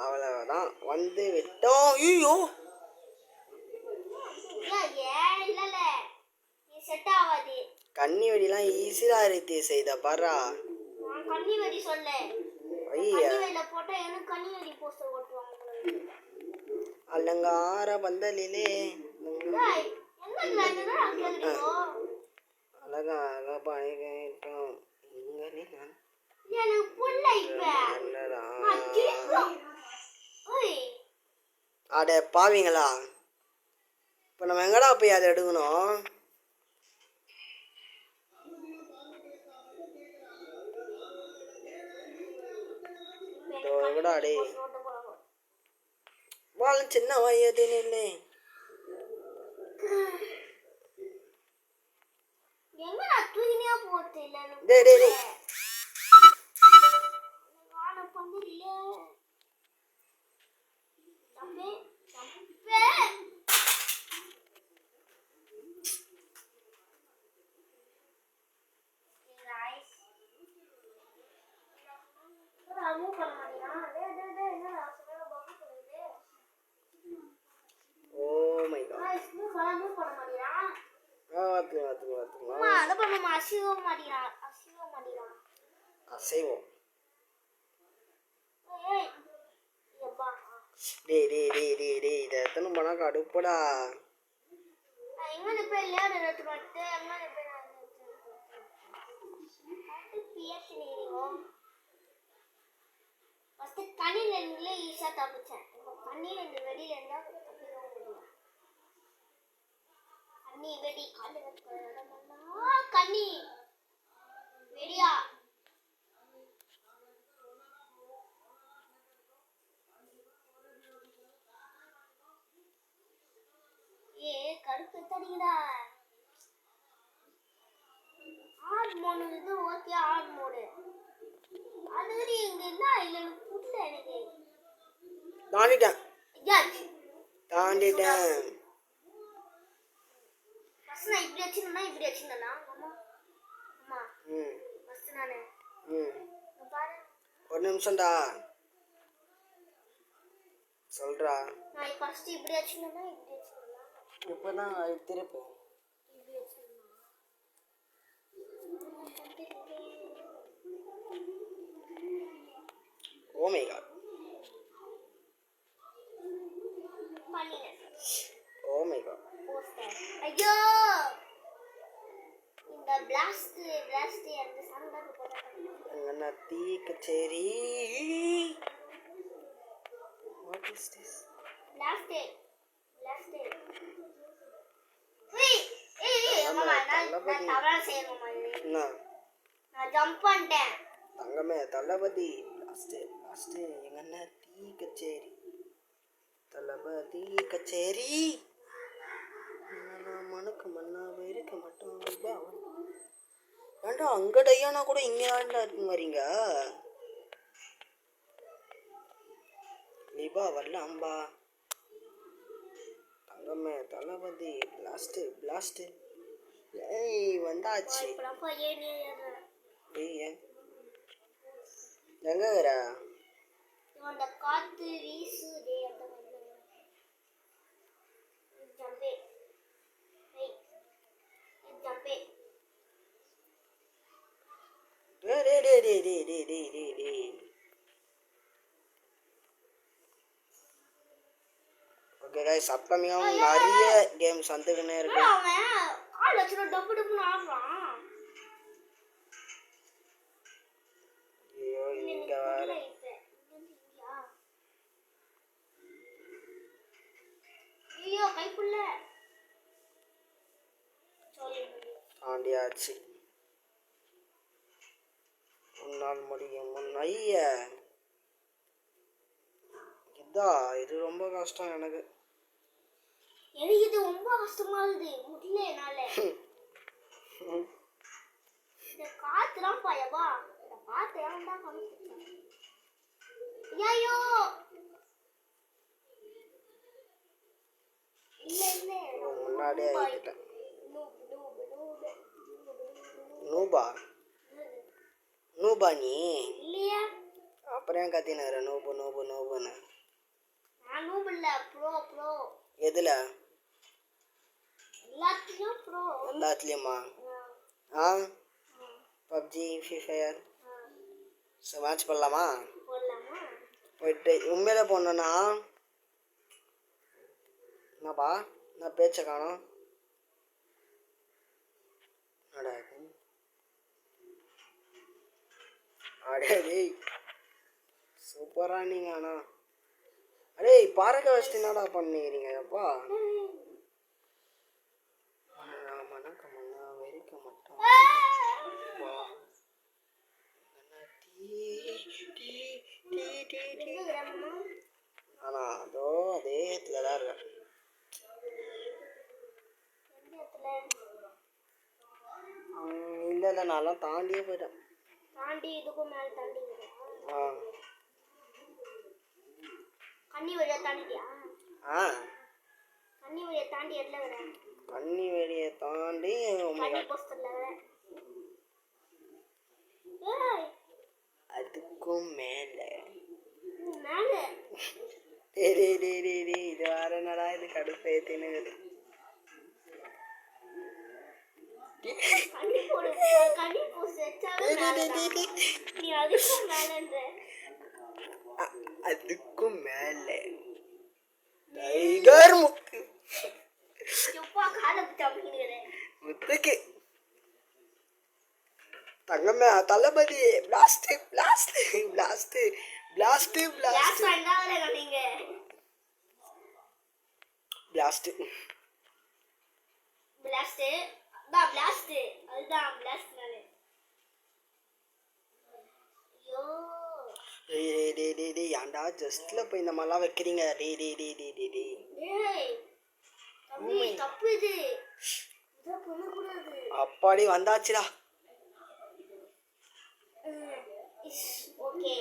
அவ்வளோதான் வந்து விட்டோம். ஐயோ இல்ல நீ செட் ஆகாது. கண்ணி வெடிலாம் ஈஸியா ரீதி செய்த பாரா. நான் கண்ணி வெடி சொல்ல. ஐயா கண்ணி வெடில போட்டா எனக்கு கண்ணி வெடி போஸ்டர் ஓட்டுவாங்க. அலங்கார பந்தலிலே என்னங்கடா கேக்குறீங்க? அழகா பாய் கேட்டோம். இங்க நீ எனக்கு புள்ள இப்ப அட பாவீங்களா, இப்போ நம்ம எங்கடா போய் அதை எடுக்கணும்? அடே வாழும் சின்ன வயதினிலே எங்க நான் தூக்கினே போறது இல்ல டேய் டேய் டேய் வான பந்தல்ல தம்பி ஓ மை காட் வாத்துமா அசைவம் டேய் டேய் டேய் டேய் டேய் இதை எத்தனை பண்ணா கடுப்படா கண்ணில இருந்துல ஈஸியா தப்பிச்சேன் கண்ணில இருந்து வெளியில இருந்தா தப்பிக்க முடியும் கண்ணி வெடி கண்ணி வெடியா ஏ கருப்பு தடிங்கடா ஆட் மோடு இது ஓகே ஆட் மோடு அது இங்க என்ன இல்ல புரியல எனக்கு தாண்டிட்டேன் யாச்சு தாண்டிட்டேன் ஃபர்ஸ்ட் நான் இப்படி வச்சிருந்தேனா அம்மா அம்மா ஃபர்ஸ்ட் நானே பாரு ஒரு நிமிஷம்டா சொல்றா நான் ஃபர்ஸ்ட் இப்படி வச்சிருந்தேனா இப்பதான் திருப்பு இப்படி வச்சிருந்தேன் oh my god oh my god ஐயோ இந்த பிளாஸ்ட் அந்த சவுண்ட் தான் போடுறேன் என்ன தீ கச்சேரி வாட் இஸ் திஸ் பிளாஸ்ட் ஏய் மாமா நான் தவறா செய்யணும் மாமா என்ன நான் ஜம்ப் பண்ணிட்டேன் தங்கமே தளபதி லாஸ்ட் எங்க அண்ணா தீ கச்சேரி தளபதி கச்சேரி மனுக்கு மண்ணா இருக்க மாட்டோம் ஏன்டா அங்க டையானா கூட இங்க தான்டா இருக்கு வரீங்க லிபா வரலாம்பா தங்கமே தளபதி பிளாஸ்ட் ஏய் வந்தாச்சு ஏய் எங்க வர அந்த காத்து வீசுதே அந்த ஜம்பே ஜம்பே டேய் ஓகே गाइस அப்கமிங் நிறைய கேம்ஸ் வந்துக்கினே இருக்கு அவன் கால் வச்சுட்டு டப்பு டப்புன்னு ஆடுறான் ஐயோ இங்க வர ஐயோ கைப்புள்ள ஆண்டியாச்சு முன்னால் முடியும் ஐய இதா இது ரொம்ப கஷ்டம் எனக்கு இது ரொம்ப கஷ்டமா இருக்கு முடியல என்னால இந்த காத்துலாம் பாயவா இந்த காத்து ஏன்டா காமிச்சு ஐயோ இல்ல முன்னாடியே ஆயிட்டேன் நூபா நீ இல்லையா அப்புறம் ஏன் கத்தினாரு நோபுன்னு நான் நூபு இல்ல ப்ரோ எதுல எல்லாத்துலயும் ப்ரோ எல்லாத்துலயுமா பப்ஜி ஃப்ரீ ஃபயர் மேட்ச் பண்ணலாமா போடலாமா போயிட்டு உண்மையில போனோன்னா என்னப்பா நான் பேச்ச காணோம் அடே டேய் சூப்பரா நீங்க ஆனா அடே பாரக வச்சு என்னடா பண்ணிக்கிறீங்க அப்பா மணக்கமண்ணா வெறிக்க மாட்டோம் ஆனா அதோ அதே இடத்துல தான் இருக்கேன் இல்லை நான்லாம் தாண்டியே போயிட்டேன். தாண்டி இதுக்கும் மேலே தாண்டி ஆ கன்னி வழியா தாண்டிட்டியா? ஆ கன்னி வழியா தாண்டி எட்ல விட கன்னி வெளியை தாண்டி கன்னி போஸ்டர்ல விட. ஏய் அதுக்கும் மேலே மேலே இது வேற என்னடா இது கடுப்பேத்தின்னு கன்னி போடு கன்னி போஸ்ட் வச்சாவே நீ அதுக்கும் மேலன்ற. அதுக்கும் மேலே டைகர் முத்து எப்பா காலை தப்பிக்கிறேன் முத்துக்கு தங்கமே Thalapathy blast blast blast blast blast நீங்க பிளாஸ்ட் பிளாஸ்ட் அதான் பிளாஸ்ட் அதுதான் பிளாஸ்ட் நானு. ஐயோ டேய் ஏன்டா ஜஸ்ட்ல போய் இந்த மாதிரிலாம் வைக்கிறீங்க? ஏய் தம்பி தப்பு இது இத பண்ணக்கூடாது. அப்பாடி வந்தாச்சுடா. ஓகே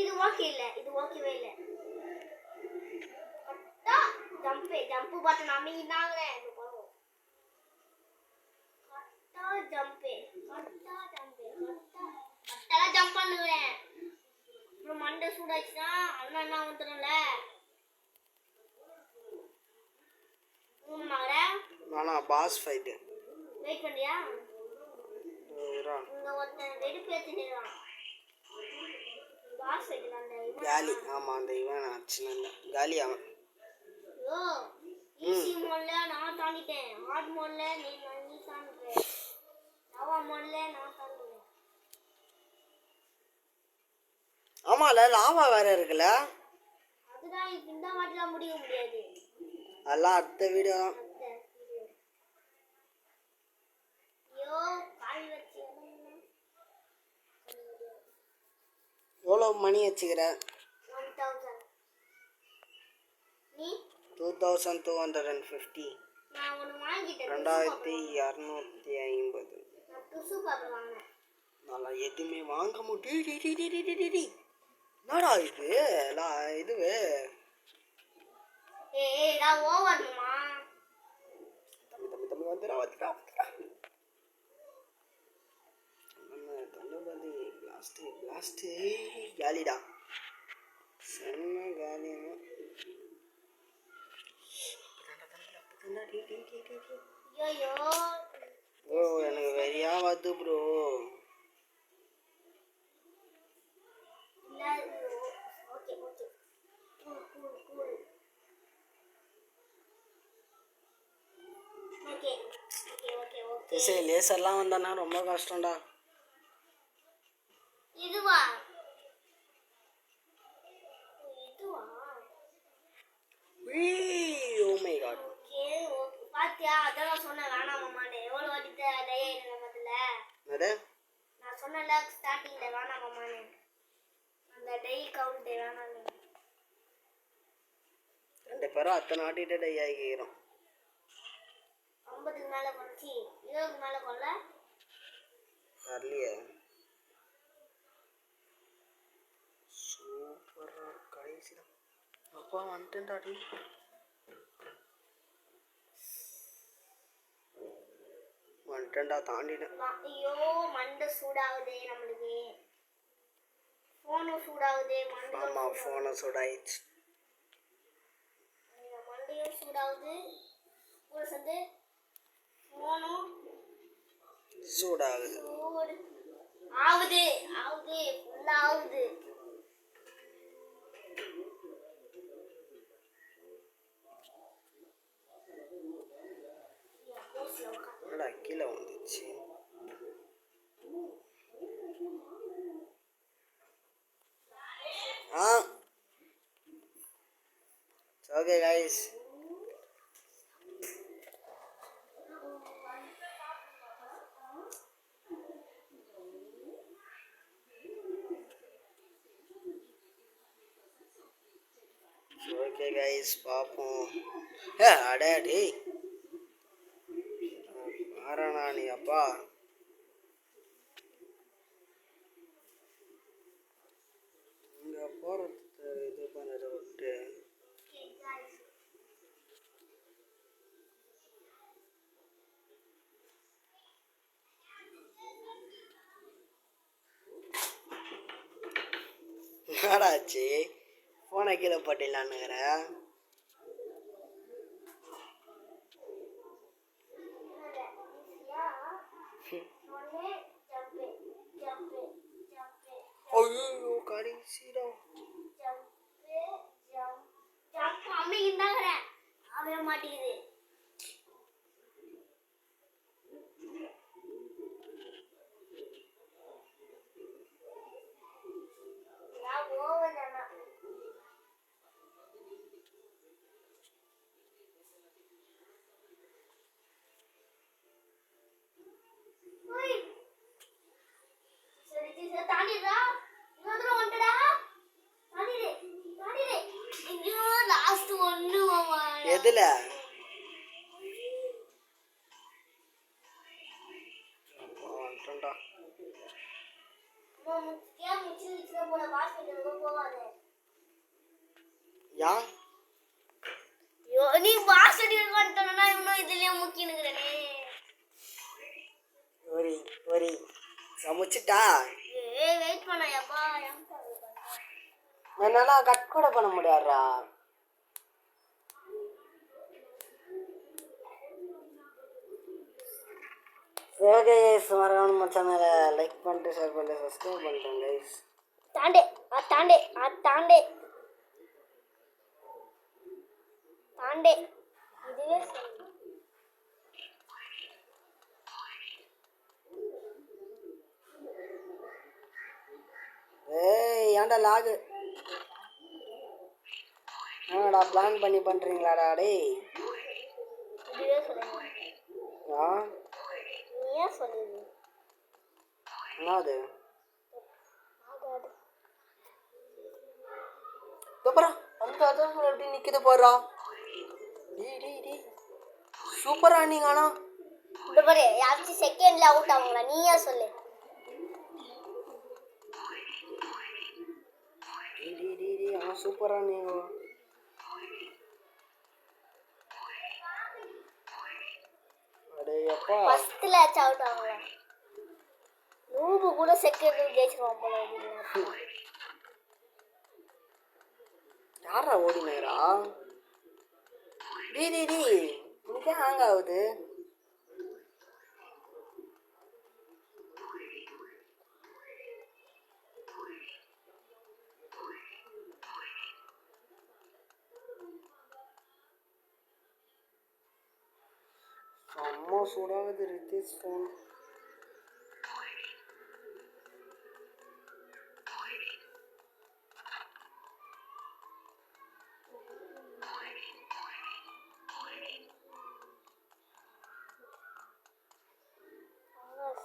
இது ஓகே இல்ல இது ஓகேவே இல்ல. கரெக்டா ஜம்ப் பட்டன் அமைக்கினாங்க இந்த படம். கரெக்டா ஜம்ப் பண்ணுறேன். அப்புறம் மண்டை சூடாச்சுன்னா அண்ணா என்ன வந்துடும்ல. நானா பாஸ் ஃபைட் வெயிட் பண்ணியா? இங்க ஒருத்தன் வெடிப்பு ஏற்றிடுறான். பாஸ் ஃபைட் அந்த காலி. ஆமாம் அந்த இவன் ஆச்சுன்னு காலி அவன். ஓ ஈஸி மோட்ல நான் தாண்டிட்டேன். ஹார்ட் மோட்ல நீ தாண்டுற. லவா மோட்ல நான் தாண்டுவேன். ஆமால லாவா வேற இருக்குல்ல. அதுதான் இந்த வாட்டிலாம் முடிய முடியாது. அதெல்லாம் அடுத்த வீடியோ தான். ஐயோ கால் வச்சு எவ்வளோ மணி வச்சுக்கிற? 1000. நீ 2250. நான் ஒன்று வாங்கிட்டேன். 2250. நான் புதுசு பாப்பா வாங்கினேன். நல்லா எதுவுமே வாங்க முடியும். என்னடா இது இதுவே ஏய் நான் ஓவர்மா தம்பி வந்துடா தளபதி பிளாஸ்ட் காலிடா. செம்ம காலியா. ஐயோ ப்ரோ எனக்கு வெறியா வருது ப்ரோ. இல்ல ஓகே கூல் ஓகே சரி லேசர்லாம் வந்தானா ரொம்ப கஷ்டம்டா. இதுவா ஓ மை காட். ஓகே பாத்தியா அதான் சொன்னேன் வேணாமாமான்னு. எவ்வளோ வாட்டிட்டு டையாயிடுங்க பதில். அது நான் சொன்னல ஸ்டார்டிங்ல வேணாமாமான்னு. அந்த டை கவுண்ட் வேணாம். 2 பேரும் அத்தனை ஆட்டிகிட்டே டை ஆகிக்கிறோம். 50க்கு மேலே குறைச்சி 20க்கு மேலே கொள்ள வரலையே. சூப்பரா கடைசிதான். அப்பா வந்துட்டேன்டாடி. வந்துட்டேன்டா தாண்டிட்டேன். ஐயோ மண்டை சூடாகுதே நம்மளுக்கு. ஃபோனும் சூடாகுதே மண்டை. ஆமாம் ஃபோனை சூடாயிடுச்சு. மண்டையும் சூடாகுது. கூட சேர்ந்து ஃபோனும் சூடாகுது. ஆகுது ஃபுல்லாக ஆகுது. என்னடா கீழே வந்துச்சு. Okay guys. ஓகே கைஸ் பார்ப்போம். அடே நீ அப்பா இங்கே போகிறது இது பண்ணுறத விட்டு என்னடாச்சு ஃபோனை கீழே போட்டிடலான்னுங்கிற ஐயோ கடைசிடா மாட்டேங்குது எதுல வந்துட்டோம்டா யா நீ வாசடி வந்துட்டோம்னா இன்னும் இதுலயே முக்கினுக்குறனே ஒரி ஒரி சமைச்சிட்டா வெயிட் பண்ணாயப்பா என்னால கட் கூட பண்ண முடியாதுடா ஓகே கைஸ் மறக்காம நம்ம சேனலை லைக் பண்ணிட்டு ஷேர் பண்ணிட்டு சப்ஸ்கிரைப் பண்ணிட்டேன் கைஸ் தாண்டே தாண்டே தாண்டே தாண்டே இதுவே ஏய் ஏன்டா லாகு என்னடா பிளான் பண்ணி பண்ணுறீங்களாடா டேய் இதுவே சொல்லுங்க ஆ நீ ஏன் சொல்லுது என்னது ஆகாது அப்புறம் அந்த அதான் எப்படி நிற்கிது போடுறா டி சூப்பரா நீங்க ஆனா இந்த பாரு யாராச்சும் செகண்ட்ல அவுட் ஆவாங்களா நீயே சொல்லு டி ஆனால் சூப்பரா நீங்க அடே அப்பா ஃபர்ஸ்ட் மேட்ச் அவுட் ஆவாங்களா நூபு கூட செகண்ட் ஜெயிச்சிருவான் போல யாரா ஓடினேரா டி உனக்கே ஹேங் ஆகுது செம்ம சூடாகுது ரித்தீஷ் ஃபோன்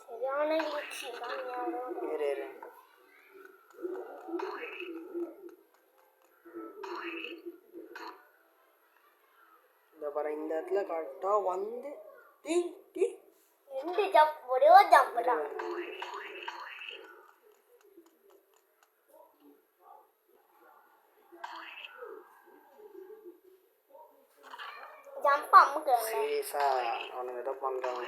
சரியான லீச்சி இரு இந்த பாரு இந்த இடத்துல கரெக்டாக வந்து டி ரெண்டு ஜம்ப் ஒரே ஜம்ப் தான் ஜம்ப் அமுக்குறேன் சீரியஸா அவனுக்கு ஏதோ பண்ணுறான்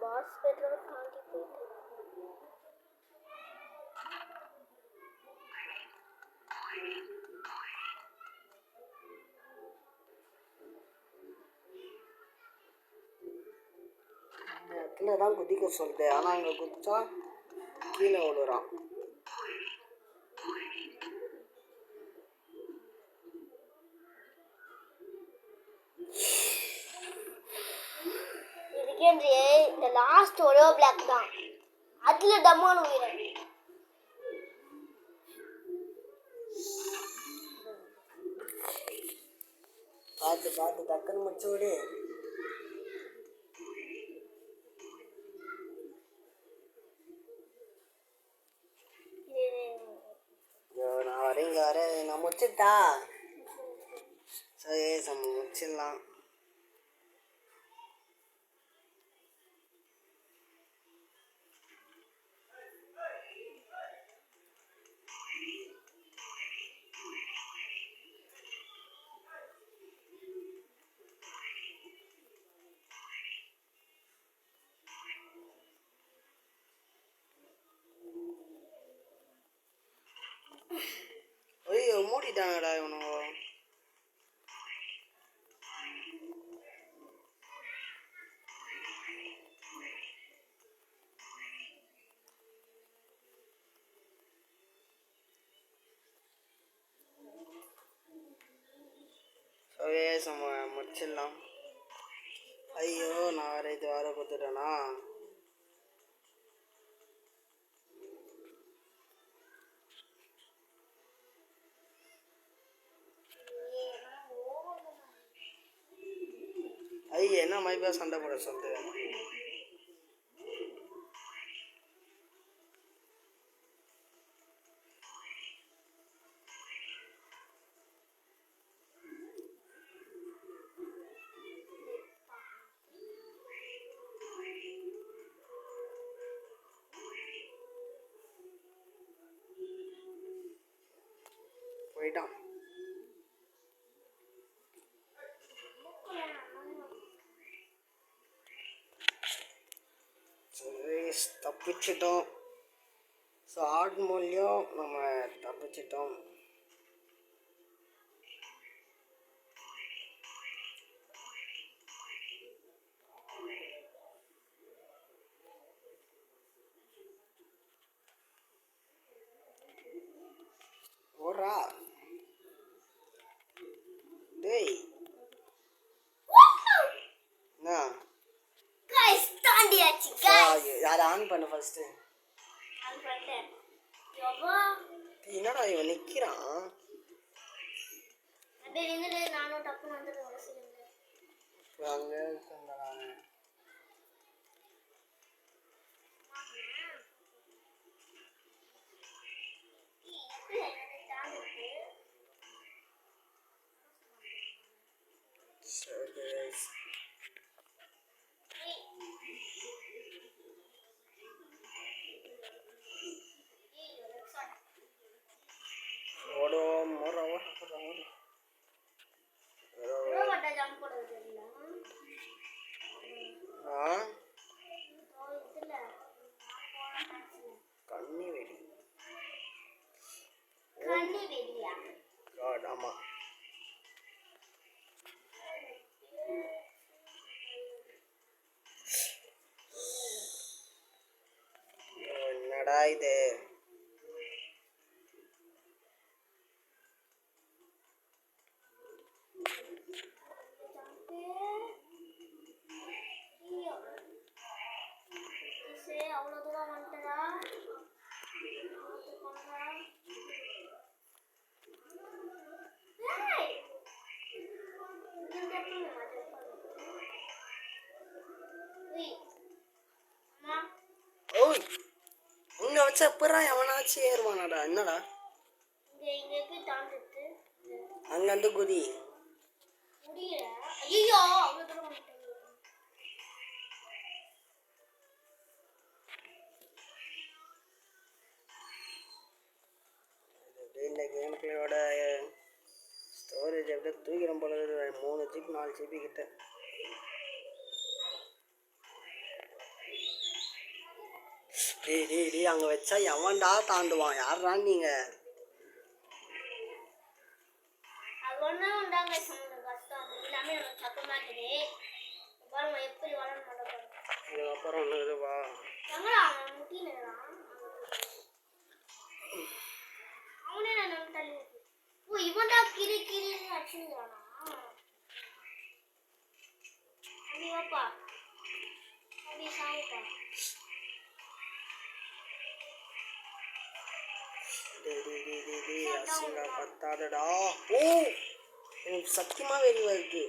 பாஸ் பெட்ரோல் தாண்டி போயிட்டு இந்த இடத்துல தான் குதிக்க சொல்லுது ஆனால் அங்கே குதிச்சா கீழே விழுறான் இதுக்கே இந்த லாஸ்ட் ஒரே பிளாக் தான் அதுல டம்மானு உயிரை பார்த்து டக்குன்னு முடிச்சு விடு நான் வரேன் இங்கே வரேன் நான் முடிச்சுட்டா சரி நம்ம முடிச்சிடலாம் ஐயோ மூடிட்டாங்கடா இவனுங்க. நம்ம முடிச்சிடலாம். ஐயோ நான் வேற இது வேற கொடுத்துட்டேனா. ஐயா என்ன மைபா சண்டை போட சொல்லுது. போயிட்டான். தப்பிச்சிட்டோம். ஸோ ஆட் மூலியம் நம்ம தப்பிச்சிட்டோம். ஓரா டேய் என்ன गाइस தாண்டியாச்சு गाइस. யார் ஆன் பண்ண ஃபர்ஸ்ட்? ஆன் பண்ணிட்டேன். யோவா என்னடா இவன் நிக்கிறான். அப்படியே நின்னு நானும் டப்புன்னு வந்துட்டு வரசிங்க. அங்க இருக்கேன்டா. ஆமா என்னடா இது. அவ்வளோ தூரம் வந்துட்டா ஓய் உங்க வச்ச அப்புறம் எவனாச்சும் ஏறுவானாடா. என்னடா அங்க வந்து குதி. இந்த கேம் பிளேயோட ஸ்டோரேஜ் அப்படியே தூக்கிடும் போல 3 GB 4 GB கிட்ட. டேய் டேய் டேய் அங்கே வச்சா எவன்டா தாண்டுவான்? யாரா நீங்க? அப்புறம் ஒன்று இதுவா பத்தாதடா. ஓ எனக்கு சத்தியமா வெறிவா இருக்கு.